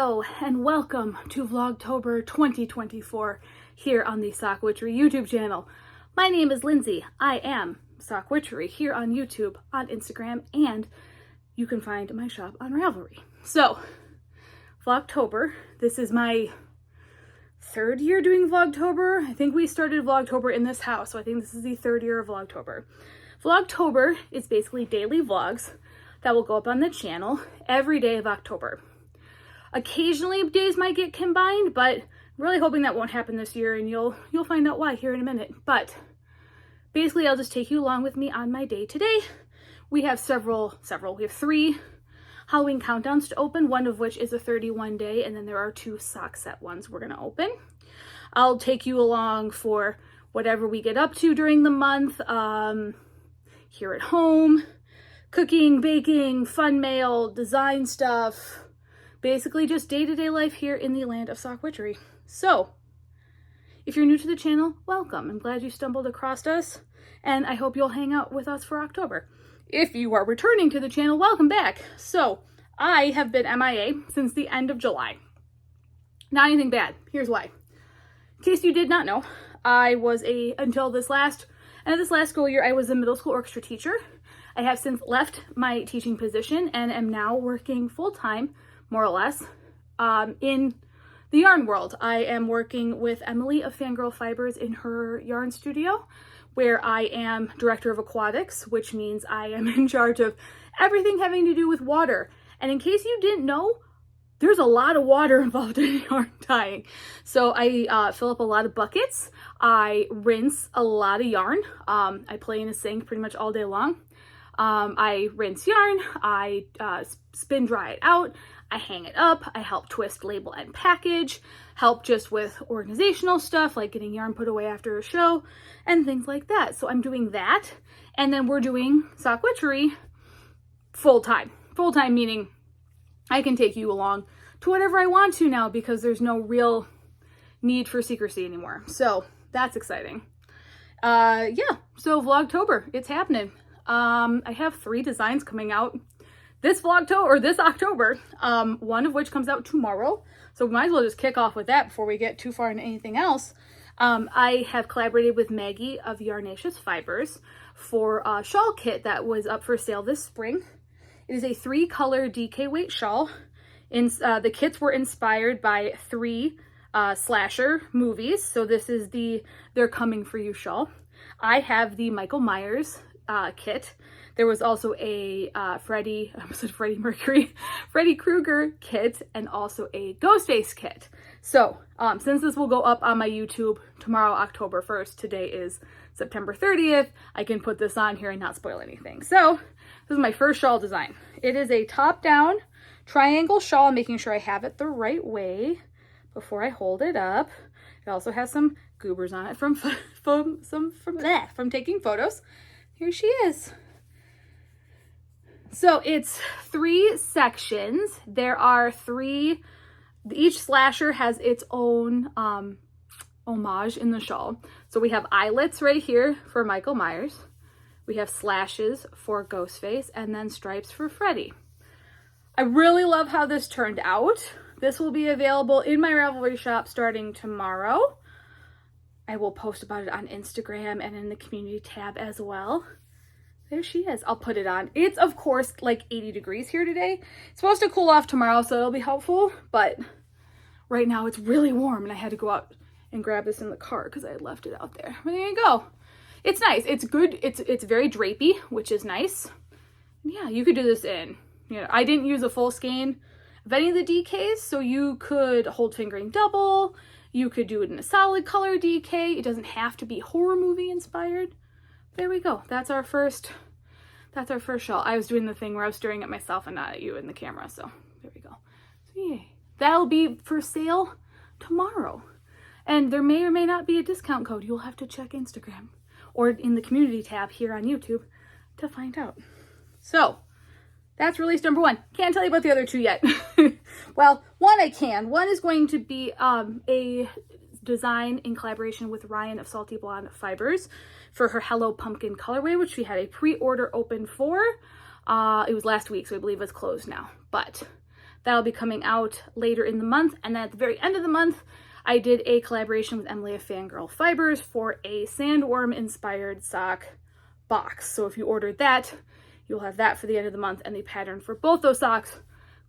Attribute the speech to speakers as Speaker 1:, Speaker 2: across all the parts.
Speaker 1: Hello and welcome to Vlogtober 2024 here on the Sock Witchery YouTube channel. My name is Lindsay. I am Sock Witchery here on YouTube, on Instagram, and you can find my shop on Lavallee. So, Vlogtober, this is my third year doing Vlogtober. I think we started Vlogtober in this house, so I think this is the third year of Vlogtober. Vlogtober is basically daily vlogs that will go up on the channel every day of October. Occasionally days might get combined, but I'm really hoping that won't happen this year, and you'll find out why here in a minute. But basically I'll just take you along with me on my day today. We have we have 3 Halloween countdowns to open, one of which is a 31 day, and then there are 2 sock set ones we're gonna open. I'll take you along for whatever we get up to during the month, here at home, cooking, baking, fun mail, design stuff, basically just day-to-day life here in the land of Sock Witchery. So, if you're new to the channel, welcome. I'm glad you stumbled across us, and I hope you'll hang out with us for October. If you are returning to the channel, welcome back. So, I have been MIA since the end of July. Not anything bad. Here's why. In case you did not know, I was until this last school year, I was a middle school orchestra teacher. I have since left my teaching position and am now working full-time, more or less, in the yarn world. I am working with Emily of Fangirl Fibers in her yarn studio, where I am director of aquatics, which means I am in charge of everything having to do with water. And in case you didn't know, there's a lot of water involved in yarn dyeing. So I fill up a lot of buckets. I rinse a lot of yarn. I play in a sink pretty much all day long. I rinse yarn, I spin dry it out, I hang it up, I help twist, label, and package, help just with organizational stuff like getting yarn put away after a show and things like that. So I'm doing that, and then we're doing Sock Witchery full-time. Full-time meaning I can take you along to whatever I want to now because there's no real need for secrecy anymore. So that's exciting. Yeah, so Vlogtober, it's happening. I have 3 designs coming out this October, one of which comes out tomorrow. So we might as well just kick off with that before we get too far into anything else. I have collaborated with Maggie of Yarnaceous Fibers for a shawl kit that was up for sale this spring. It is a 3-color DK weight shawl. The kits were inspired by 3 slasher movies. So this is the They're Coming For You shawl. I have the Michael Myers kit. There was also a Freddy Krueger kit and also a Ghostface kit. So since this will go up on my YouTube tomorrow, October 1st, today is September 30th, I can put this on here and not spoil anything. So this is my first shawl design. It is a top-down triangle shawl, making sure I have it the right way before I hold it up. It also has some goobers on it from taking photos. Here she is. So it's 3 sections. There are 3, each slasher has its own homage in the shawl. So we have eyelets right here for Michael Myers. We have slashes for Ghostface, and then stripes for Freddy. I really love how this turned out. This will be available in my Ravelry shop starting tomorrow. I will post about it on Instagram and in the community tab as well. There she is. I'll put it on. It's, of course, like 80 degrees here today. It's supposed to cool off tomorrow, so it'll be helpful. But right now it's really warm, and I had to go out and grab this in the car because I had left it out there. But there you go. It's nice. It's good. It's very drapey, which is nice. Yeah, you could do this in, I didn't use a full skein of any of the DKs, so you could hold fingering double. You could do it in a solid color DK. It doesn't have to be horror movie inspired. There we go. That's our first shawl. I was doing the thing where I was staring at myself and not at you in the camera, so there we go. So yay. That'll be for sale tomorrow. And there may or may not be a discount code. You'll have to check Instagram or in the community tab here on YouTube to find out. So that's release number 1. Can't tell you about the other 2 yet. Well, one I can. One is going to be a design in collaboration with Ryan of Salty Blonde Fibers for her Hello Pumpkin colorway, which we had a pre-order open for. It was last week, so I believe it's closed now. But That'll be coming out later in the month. And then at the very end of the month, I did a collaboration with Emily of Fangirl Fibers for a sandworm inspired sock box. So if you ordered that, you'll have that for the end of the month, and the pattern for both those socks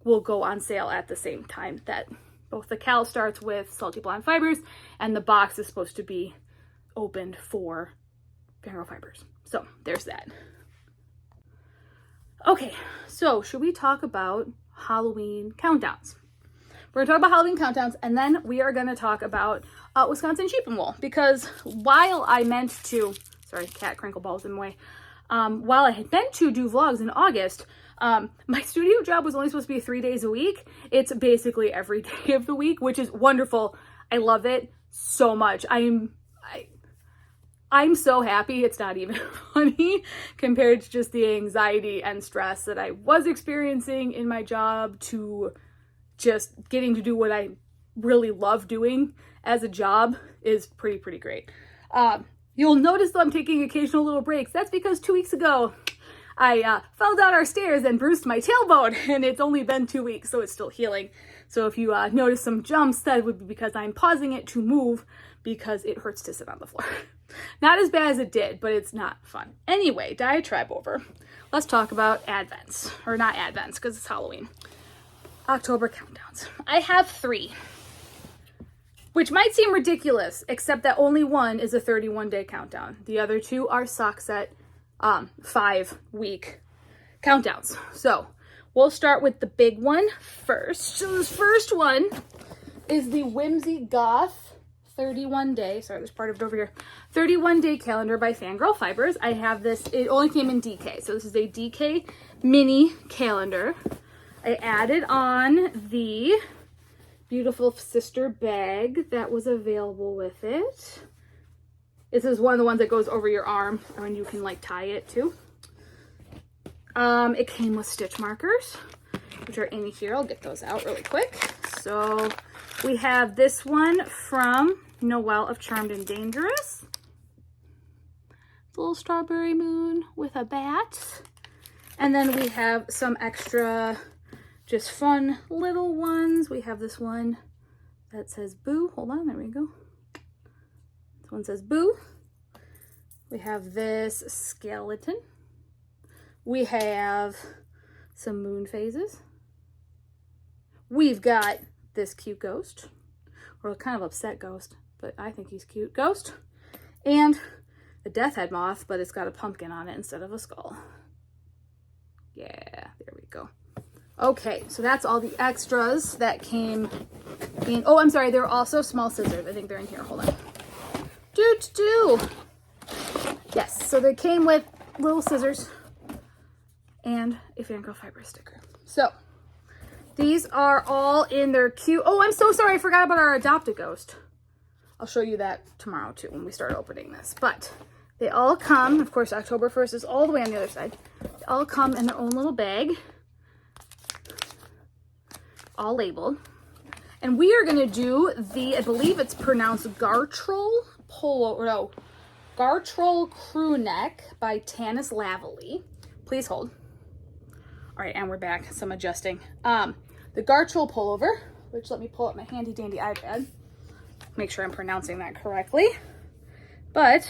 Speaker 1: will go on sale at the same time. That both the cal starts with Salty Blonde Fibers and the box is supposed to be opened for Fangirl Fibers. So there's that. Okay, so should we talk about Halloween countdowns? We're gonna talk about Halloween countdowns, and then we are gonna talk about Wisconsin sheep and wool, because while I meant to, sorry, cat crinkle balls in my way. While I had meant to do vlogs in August, my studio job was only supposed to be 3 days a week. It's basically every day of the week, which is wonderful. I love it so much. I'm so happy. It's not even funny compared to just the anxiety and stress that I was experiencing in my job to just getting to do what I really love doing as a job is pretty great. You'll notice though I'm taking occasional little breaks. That's because 2 weeks ago, I fell down our stairs and bruised my tailbone, and it's only been 2 weeks, so it's still healing. So if you notice some jumps, that would be because I'm pausing it to move because it hurts to sit on the floor. Not as bad as it did, but it's not fun. Anyway, diatribe over. Let's talk about Advents, or not Advents because it's Halloween. October countdowns. I have 3. Which might seem ridiculous, except that only one is a 31-day countdown. The other 2 are sock set 5-week countdowns. So we'll start with the big one first. So this first one is the Whimsy Goth 31-day, sorry, there's part of it over here, 31-day calendar by Fangirl Fibers. I have this, it only came in DK, so this is a DK mini calendar. I added on the beautiful sister bag that was available with it. This is one of the ones that goes over your arm and you can like tie it too. It came with stitch markers, which are in here. I'll get those out really quick. So we have this one from Noelle of Charmed and Dangerous. Little strawberry moon with a bat. And then we have some extra just fun little ones. We have this one that says Boo. Hold on, there we go. This one says Boo. We have this skeleton. We have some moon phases. We've got this cute ghost, or a kind of upset ghost, but I think he's cute ghost. And the death head moth, but it's got a pumpkin on it instead of a skull. Yeah, there we go. Okay, so that's all the extras that came in. Oh, I'm sorry, there are also small scissors. I think they're in here. Hold on. Yes, so they came with little scissors and a Fangirl Fiber sticker. So these are all in their cute. Oh, I'm so sorry. I forgot about our adopted ghost. I'll show you that tomorrow too when we start opening this. But they all come, of course, October 1st is all the way on the other side. They all come in their own little bag, all labeled. And we are going to do the, I believe it's pronounced Gartrell Gartrell crew neck by Tania's Lavallee. Please hold. All right, and we're back. Some adjusting. The Gartrell pullover, which let me pull up my handy dandy iPad. Make sure I'm pronouncing that correctly. But,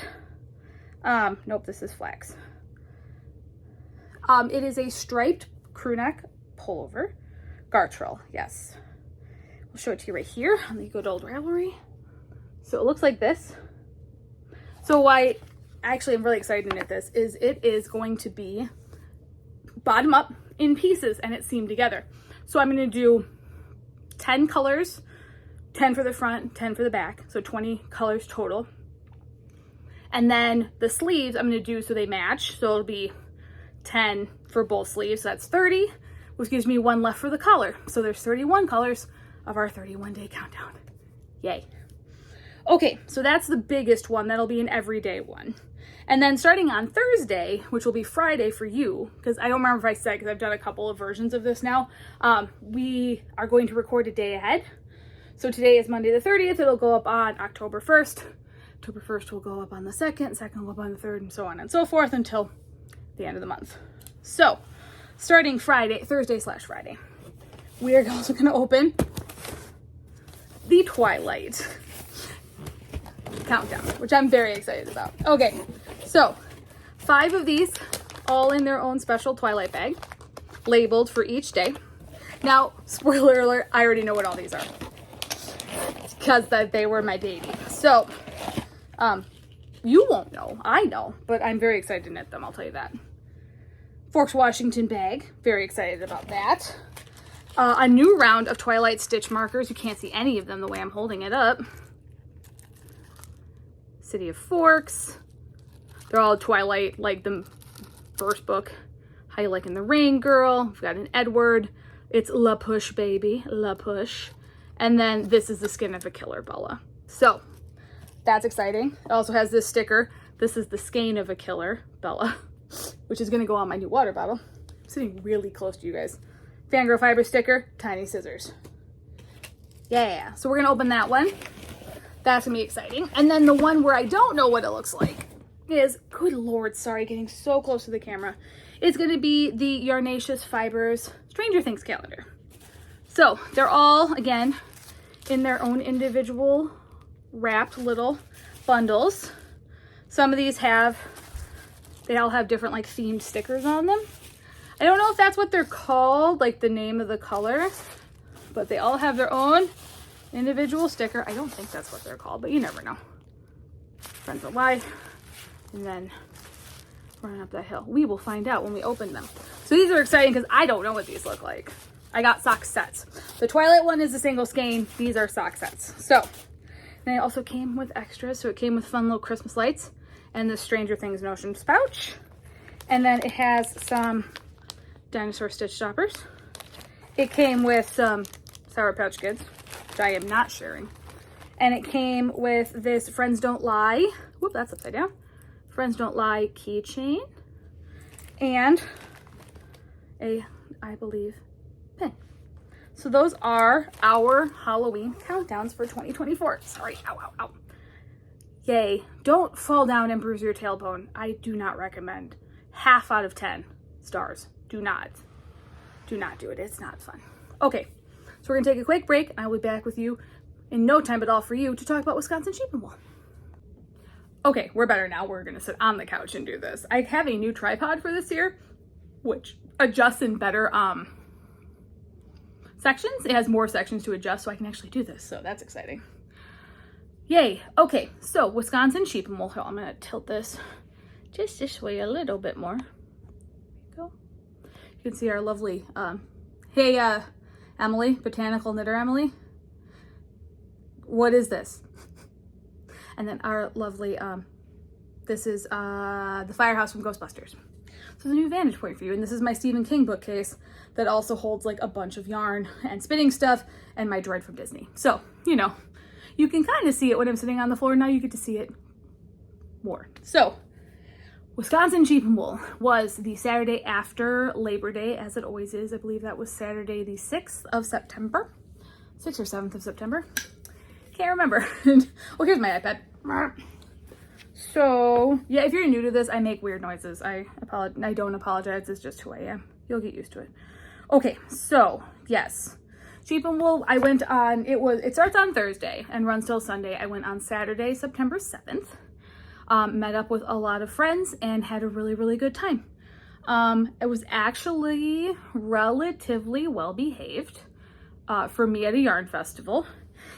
Speaker 1: nope, this is flax. It is a striped crew neck pullover. Gartrell, yes. We'll show it to you right here on the good old Ravelry. So it looks like this. So why actually I'm really excited to knit this is it is going to be bottom up in pieces and it's seamed together. So I'm going to do 10 colors, 10 for the front, 10 for the back. So 20 colors total. And then the sleeves I'm going to do so they match. So it'll be 10 for both sleeves. So that's 30, which gives me 1 left for the collar. So there's 31 colors of our 31-day countdown. Yay. Okay, so that's the biggest one. That'll be an everyday one. And then starting on Thursday, which will be Friday for you, because I don't remember if I said, because I've done a couple of versions of this now, we are going to record a day ahead. So today is Monday the 30th. It'll go up on October 1st. October 1st will go up on the 2nd. 2nd will go up on the 3rd, and so on and so forth until the end of the month. So starting Thursday/Friday. we are also going to open the Twilight countdown, which I'm very excited about. Okay, so 5 of these, all in their own special Twilight bag, labeled for each day. Now, spoiler alert, I already know what all these are because they were my baby. So, you won't know, I know, but I'm very excited to knit them, I'll tell you that. Forks Washington bag, very excited about that. A new round of Twilight stitch markers. You can't see any of them the way I'm holding it up. City of Forks. They're all Twilight, like the first book. How You Liking the Rain Girl. We've got an Edward. It's La Push, baby. La Push. And then this is the Skin of a Killer Bella. So, that's exciting. It also has this sticker. This is the Skein of a Killer Bella, which is going to go on my new water bottle. I'm sitting really close to you guys. Fangirl Fibers sticker, tiny scissors. Yeah, so we're going to open that one. That's going to be exciting. And then the one where I don't know what it looks like is, good Lord, sorry, getting so close to the camera. It's going to be the Yarnaceous Fibers Stranger Things calendar. So they're all, again, in their own individual wrapped little bundles. Some of these they all have different like themed stickers on them. I don't know if that's what they're called, like the name of the color, but they all have their own individual sticker. I don't think that's what they're called, but you never know. Friends of Life, and then running up that hill. We will find out when we open them. So these are exciting because I don't know what these look like. I got sock sets. The Twilight one is a single skein. These are sock sets. So, then it also came with extras. So it came with fun little Christmas lights and the Stranger Things notions pouch. And then it has some dinosaur stitch stoppers. It came with some Sour Patch Kids, which I am not sharing. And it came with this Friends Don't Lie. Whoop, that's upside down. Friends Don't Lie keychain. And I believe, pin. So those are our Halloween countdowns for 2024. Sorry, ow, ow, ow. Yay. Don't fall down and bruise your tailbone. I do not recommend. 0.5 out of 10 stars. Do not do it. It's not fun. Okay, so we're gonna take a quick break. I will be back with you in no time at all for you to talk about Wisconsin sheep and wool. Okay, we're better now. We're gonna sit on the couch and do this. I have a new tripod for this year, which adjusts in better sections. It has more sections to adjust, so I can actually do this. So that's exciting. Yay. Okay, so Wisconsin sheep and wool. I'm gonna tilt this just this way a little bit more. Go. You can see our lovely, hey, Emily, botanical knitter Emily. What is this? And then our lovely, this is the Firehouse from Ghostbusters. So the new vantage point for you. And this is my Stephen King bookcase that also holds like a bunch of yarn and spinning stuff and my droid from Disney. So, you know, you can kind of see it when I'm sitting on the floor. Now you get to see it more. So Wisconsin sheep and wool was the Saturday after Labor Day, as it always is. I believe that was Saturday the 6th of September. 6th or 7th of September. Can't remember. Oh, here's my iPad. So, yeah, if you're new to this, I make weird noises. I don't apologize. It's just who I am. You'll get used to it. Okay, so, yes. Sheep and wool, I went on, it starts on Thursday and runs till Sunday. I went on Saturday, September 7th. Met up with a lot of friends and had a really, really good time. It was actually relatively well behaved for me at a yarn festival.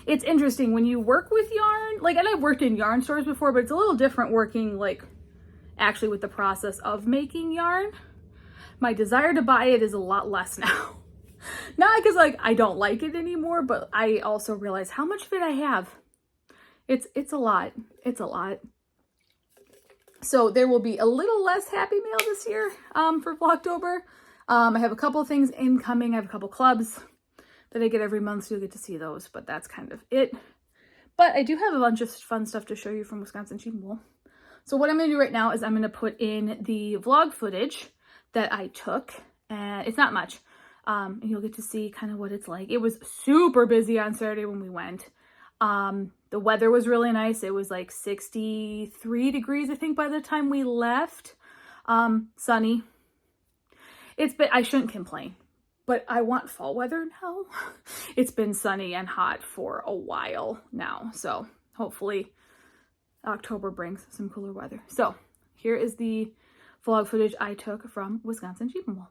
Speaker 1: It's interesting when you work with yarn, like, and I've worked in yarn stores before, but it's a little different working like actually with the process of making yarn. My desire to buy it is a lot less now. Not because like I don't like it anymore, but I also realize how much of it I have. It's a lot. It's a lot. So there will be a little less happy mail this year for Vlogtober. I have a couple things incoming. I have a couple clubs that I get every month, so you'll get to see those, but that's kind of it. But I do have a bunch of fun stuff to show you from Wisconsin sheep and wool. So what I'm going to do right now is I'm going to put in the vlog footage that I took, and it's not much. And you'll get to see kind of what it's like. It was super busy on Saturday when we went. The weather was really nice. It was like 63 degrees, I think, by the time we left. Sunny. I shouldn't complain, but I want fall weather now. It's been sunny and hot for a while now, so hopefully October brings some cooler weather. So here is the vlog footage I took from Wisconsin Sheep and Wool.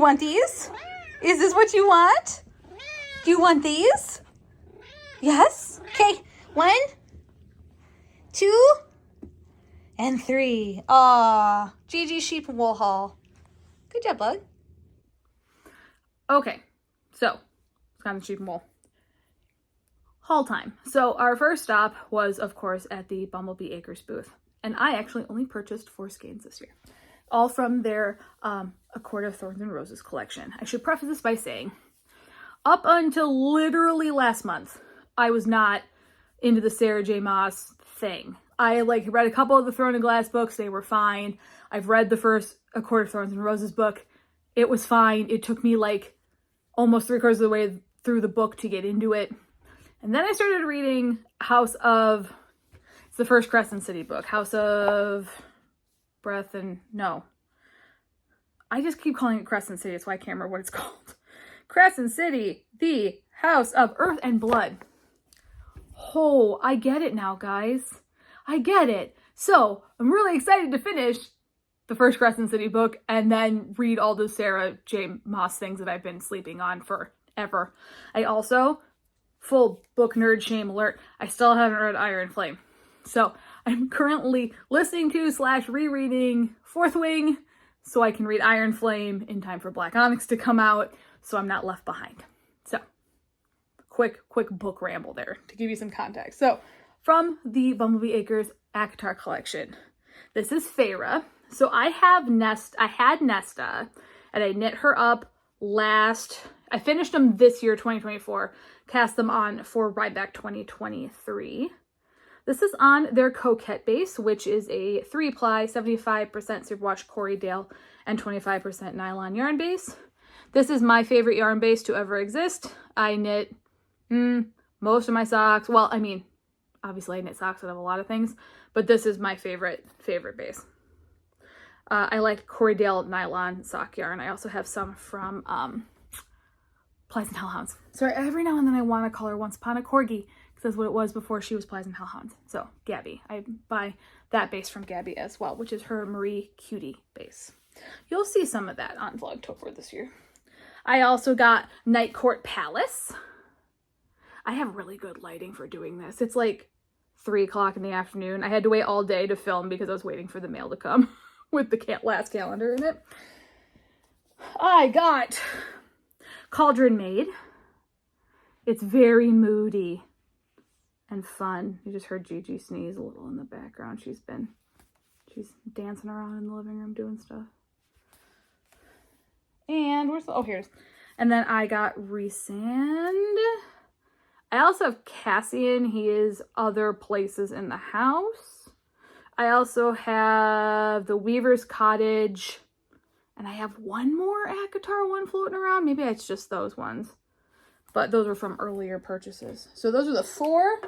Speaker 1: Want these? Is this what you want? Do you want these? Yes? Okay. 1, 2, and 3. Aw, Gigi Sheep and Wool haul. Good job, bud. Okay, so Wisconsin Sheep and Wool haul time. So our first stop was, of course, at the Bumblebee Acres booth, and I actually only purchased 4 skeins this year. All from their A Court of Thorns and Roses collection. I should preface this by saying, up until literally last month, I was not into the Sarah J. Maas thing. I read a couple of the Throne and Glass books. They were fine. I've read the first A Court of Thorns and Roses book. It was fine. It took me almost 3/4 of the way through the book to get into it. And then I started reading it's the first Crescent City book, House of Breath and no. I just keep calling it Crescent City. That's why I can't remember what it's called. Crescent City, the House of Earth and Blood. Oh, I get it now, guys. I get it. So I'm really excited to finish the first Crescent City book and then read all the Sarah J. Maas things that I've been sleeping on forever. I also, full book nerd shame alert, I still haven't read Iron Flame. So I'm currently listening to / rereading Fourth Wing so I can read Iron Flame in time for Black Onyx to come out so I'm not left behind. So quick book ramble there to give you some context. So from the Bumblebee Acres ACOTAR collection, this is Feyre. So I had Nesta and I knit her up I finished them this year, 2024, cast them on for Ryback 2023. This is on their Coquette base, which is a 3-ply, 75% superwash Corriedale and 25% nylon yarn base. This is my favorite yarn base to ever exist. I knit most of my socks. Well, I mean, Obviously I knit socks out of a lot of things, but this is my favorite base. I like Corriedale nylon sock yarn. I also have some from Pleasant Hellhounds. So every now and then I want to call her Once Upon a Corgi, because that's what it was before she was Pleasant Hellhounds. So Gabby, I buy that base from Gabby as well, which is her Marie Cutie base. You'll see some of that on Vlogtober this year. I also got Night Court Palace. I have really good lighting for doing this. It's like 3 o'clock in the afternoon. I had to wait all day to film because I was waiting for the mail to come with the last calendar in it. I got Cauldron Maid. It's very moody and fun. You just heard Gigi sneeze a little in the background. She's dancing around in the living room doing stuff. And here's. And then I got Resand. I also have Cassian. He is other places in the house. I also have the Weaver's Cottage. And I have one more Akatar one floating around. Maybe it's just those ones. But those were from earlier purchases. So those are the 4.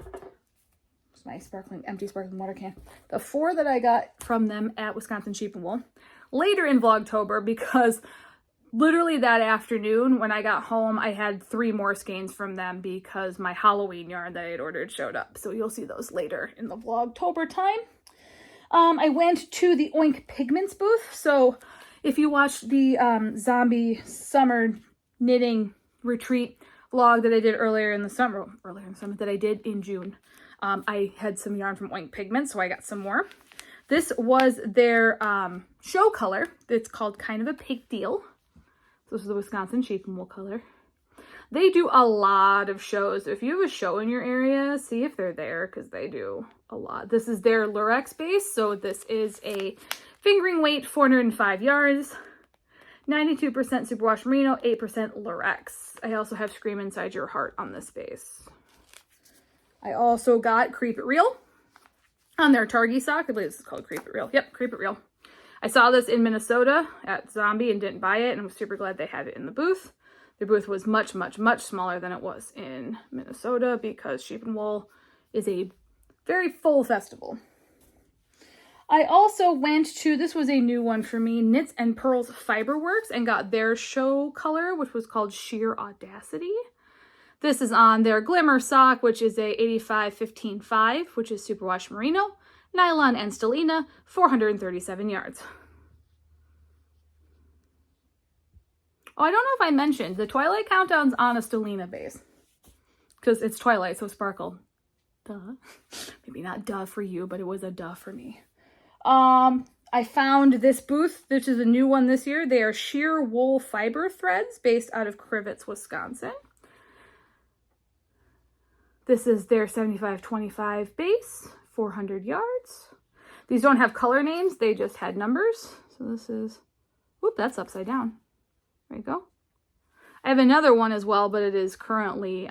Speaker 1: It's my empty sparkling water can. The 4 that I got from them at Wisconsin Sheep and Wool. Later in Vlogtober, because literally that afternoon when I got home, I had 3 more skeins from them because my Halloween yarn that I had ordered showed up. So you'll see those later in the Vlogtober time. I went to the Oink Pigments booth. So if you watched the zombie summer knitting retreat vlog that I did earlier in the summer that I did in June, I had some yarn from Oink Pigments, so I got some more. This was their show color. It's called Kind of a Pig Deal. This is the Wisconsin Sheep and Wool color. They do a lot of shows. If you have a show in your area, see if they're there, because they do a lot. This is their Lurex base, so this is a fingering weight, 405 yards, 92% superwash merino, 8% Lurex. I also have Scream Inside Your Heart on this base. I also got Creep It Real on their Targi sock. I believe this is called Creep It Real. Yep, Creep It Real. I saw this in Minnesota at Zombie and didn't buy it, and I was super glad they had it in the booth. The booth was much, much, much smaller than it was in Minnesota because Sheep and Wool is a very full festival. I also went to, this was a new one for me, Knitz and Pearls Fiberworks, and got their show color, which was called Sheer Audacity. This is on their Glimmer sock, which is a 85-15-5, which is superwash merino, nylon and stellina, 437 yards. Oh, I don't know if I mentioned, the Twilight Countdown's on a stellina base. Because it's Twilight, so sparkle. Duh. Maybe not duh for you, but it was a duh for me. I found this booth, which is a new one this year. They are sheer wool fiber threads based out of Crivets, Wisconsin. This is their 75-25 base, 400 yards. These don't have color names, they just had numbers. So this is, whoop, that's upside down. There you go. I have another one as well, but it is currently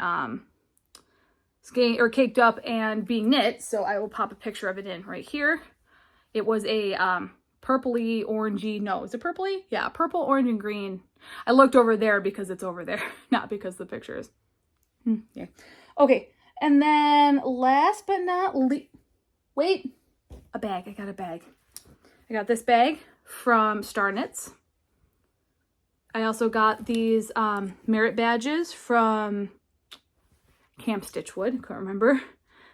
Speaker 1: caked up and being knit, so I will pop a picture of it in right here. It was a purpley, orangey, no, is it purpley? Yeah, purple, orange, and green. I looked over there because it's over there, not because the picture is. Yeah. Okay, and then last but not least, wait, a bag. I got a bag. I got this bag from Starknits. I also got these merit badges from Camp Stitchwood, can't remember.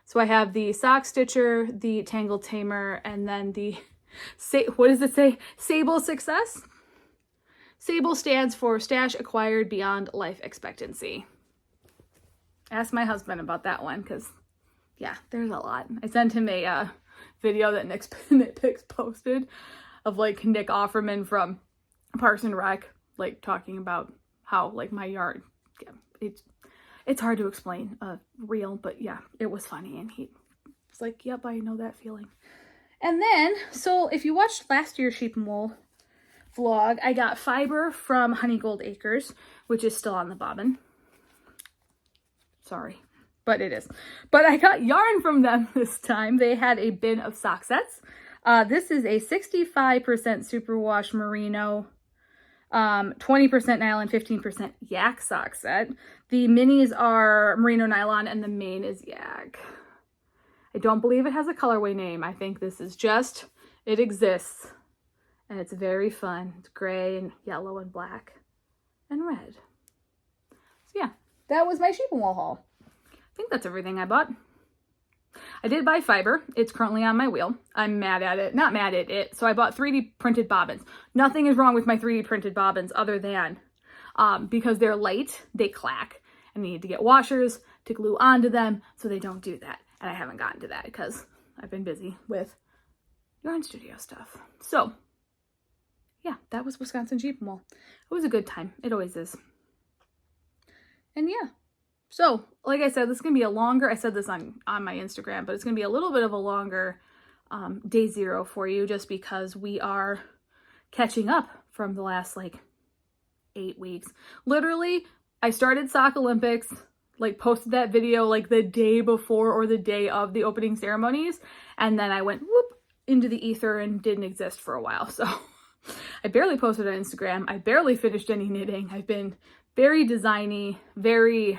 Speaker 1: So I have the Sock Stitcher, the Tangle Tamer, and then the, what does it say? Sable Success? Sable stands for Stash Acquired Beyond Life Expectancy. Ask my husband about that one, because, yeah, there's a lot. I sent him a video that Knitpicks posted of, like, Nick Offerman from Parks and Rec, like, talking about how, like, my yard, yeah, it's hard to explain real, but yeah, it was funny, and he was like, yep, I know that feeling. And then, so if you watched last year's Sheep and Wool vlog, I got fiber from Honeygold Acres, which is still on the bobbin. Sorry, but it is. But I got yarn from them this time. They had a bin of sock sets. This is a 65% superwash merino, 20% nylon, 15% yak sock set. The minis are merino nylon and the main is yak. I don't believe it has a colorway name. I think this is just, it exists. And it's very fun. It's gray and yellow and black and red. So yeah, that was my sheep and wool haul. I think that's everything I bought. I did buy fiber. It's currently on my wheel. I'm mad at it. Not mad at it. So I bought 3D printed bobbins. Nothing is wrong with my 3D printed bobbins other than because they're light, they clack. I need to get washers to glue onto them so they don't do that. And I haven't gotten to that because I've been busy with yarn studio stuff. So yeah, that was Wisconsin Sheep and Wool. It was a good time. It always is. And yeah. So, like I said, this is going to be a longer, I said this on my Instagram, but it's going to be a little bit of a longer day zero for you just because we are catching up from the last, 8 weeks. Literally, I started Sock Olympics, posted that video, the day before or the day of the opening ceremonies, and then I went, whoop, into the ether and didn't exist for a while, so I barely posted on Instagram. I barely finished any knitting. I've been very designy, very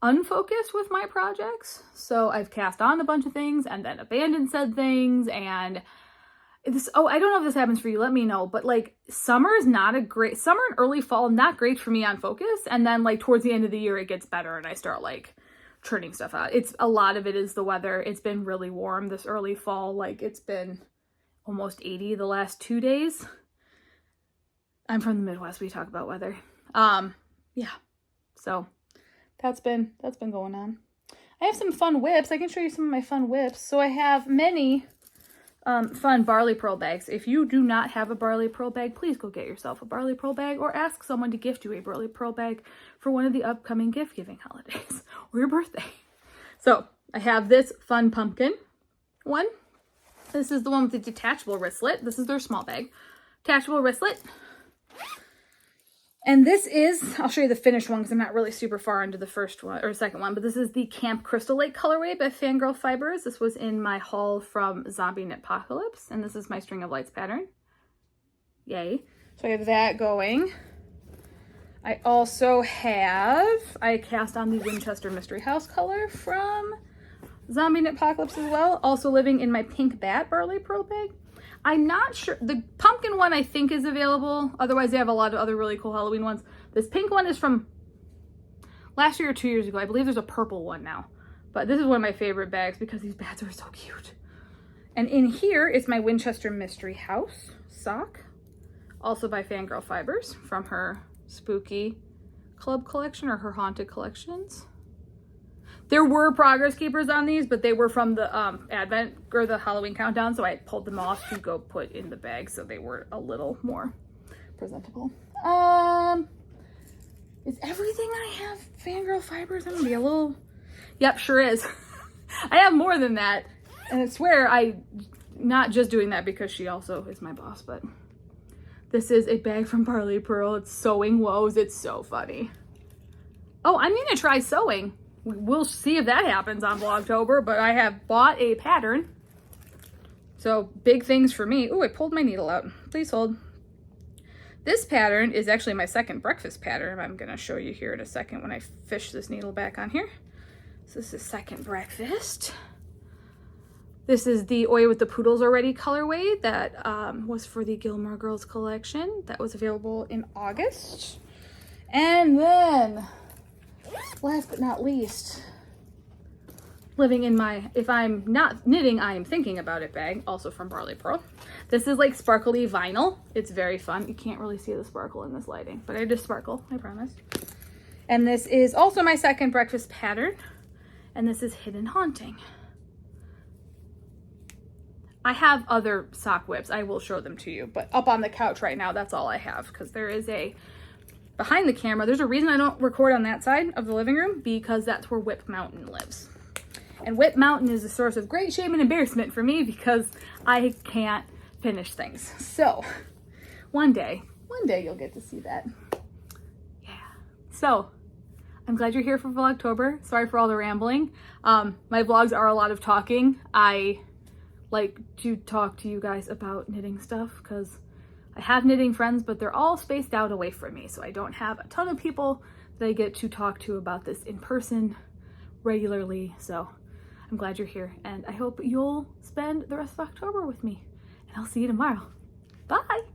Speaker 1: unfocused with my projects. So I've cast on a bunch of things and then abandoned said things. And this, I don't know if this happens for you, let me know. But summer is not a great, summer and early fall, not great for me on focus. And then towards the end of the year, it gets better and I start churning stuff out. A lot of it is the weather. It's been really warm this early fall. It's been almost 80 the last 2 days. I'm from the Midwest. We talk about weather. Yeah. So that's been going on. I have some fun whips. I can show you some of my fun whips. So I have many fun Barley Purl bags. If you do not have a Barley Purl bag, please go get yourself a Barley Purl bag or ask someone to gift you a Barley Purl bag for one of the upcoming gift giving holidays or your birthday. So I have this fun pumpkin one. This is the one with the detachable wristlet. This is their small bag. Detachable wristlet. And this is, I'll show you the finished one because I'm not really super far into the first one or second one, but this is the Camp Crystal Lake colorway by Fangirl Fibers. This was in my haul from Zombie Knitpocalypse, and this is my String of Lights pattern. Yay. So I have that going. I also have, I cast on the Winchester Mystery House color from Zombie Knitpocalypse as well. Also living in my Pink Bat Barley Purl bag. I'm not sure. The pumpkin one I think is available. Otherwise, they have a lot of other really cool Halloween ones. This pink one is from last year or 2 years ago. I believe there's a purple one now. But this is one of my favorite bags because these bats are so cute. And in here is my Winchester Mystery House sock. Also by Fangirl Fibers from her Spooky Club collection or her Haunted collections. There were progress keepers on these, but they were from the Advent or the Halloween countdown, so I pulled them off to go put in the bag so they were a little more presentable. Is everything I have Fangirl Fibers? I'm gonna be a little... Yep, sure is. I have more than that, and I swear I'm not just doing that because she also is my boss, but this is a bag from Barley Purl. It's sewing woes. It's so funny. Oh, I'm gonna try sewing. We'll see if that happens on Vlogtober, but I have bought a pattern. So big things for me. Ooh, I pulled my needle out. Please hold. This pattern is actually my second breakfast pattern. I'm going to show you here in a second when I fish this needle back on here. So this is second breakfast. This is the Oi with the Poodles Already colorway that was for the Gilmore Girls collection. That was available in August. And then... last but not least, living in my, if I'm not knitting, I am thinking about it bag, also from Barley Purl. This is sparkly vinyl. It's very fun. You can't really see the sparkle in this lighting, but I just sparkle, I promise. And this is also my second breakfast pattern, and this is Hidden Haunting. I have other sock whips. I will show them to you, but up on the couch right now, that's all I have, because there is a behind the camera. There's a reason I don't record on that side of the living room, because that's where Whip Mountain lives. And Whip Mountain is a source of great shame and embarrassment for me because I can't finish things. So one day you'll get to see that. Yeah. So I'm glad you're here for Vlogtober. Sorry for all the rambling. My vlogs are a lot of talking. I like to talk to you guys about knitting stuff because I have knitting friends, but they're all spaced out away from me. So I don't have a ton of people that I get to talk to about this in person regularly. So I'm glad you're here, and I hope you'll spend the rest of October with me. And I'll see you tomorrow. Bye!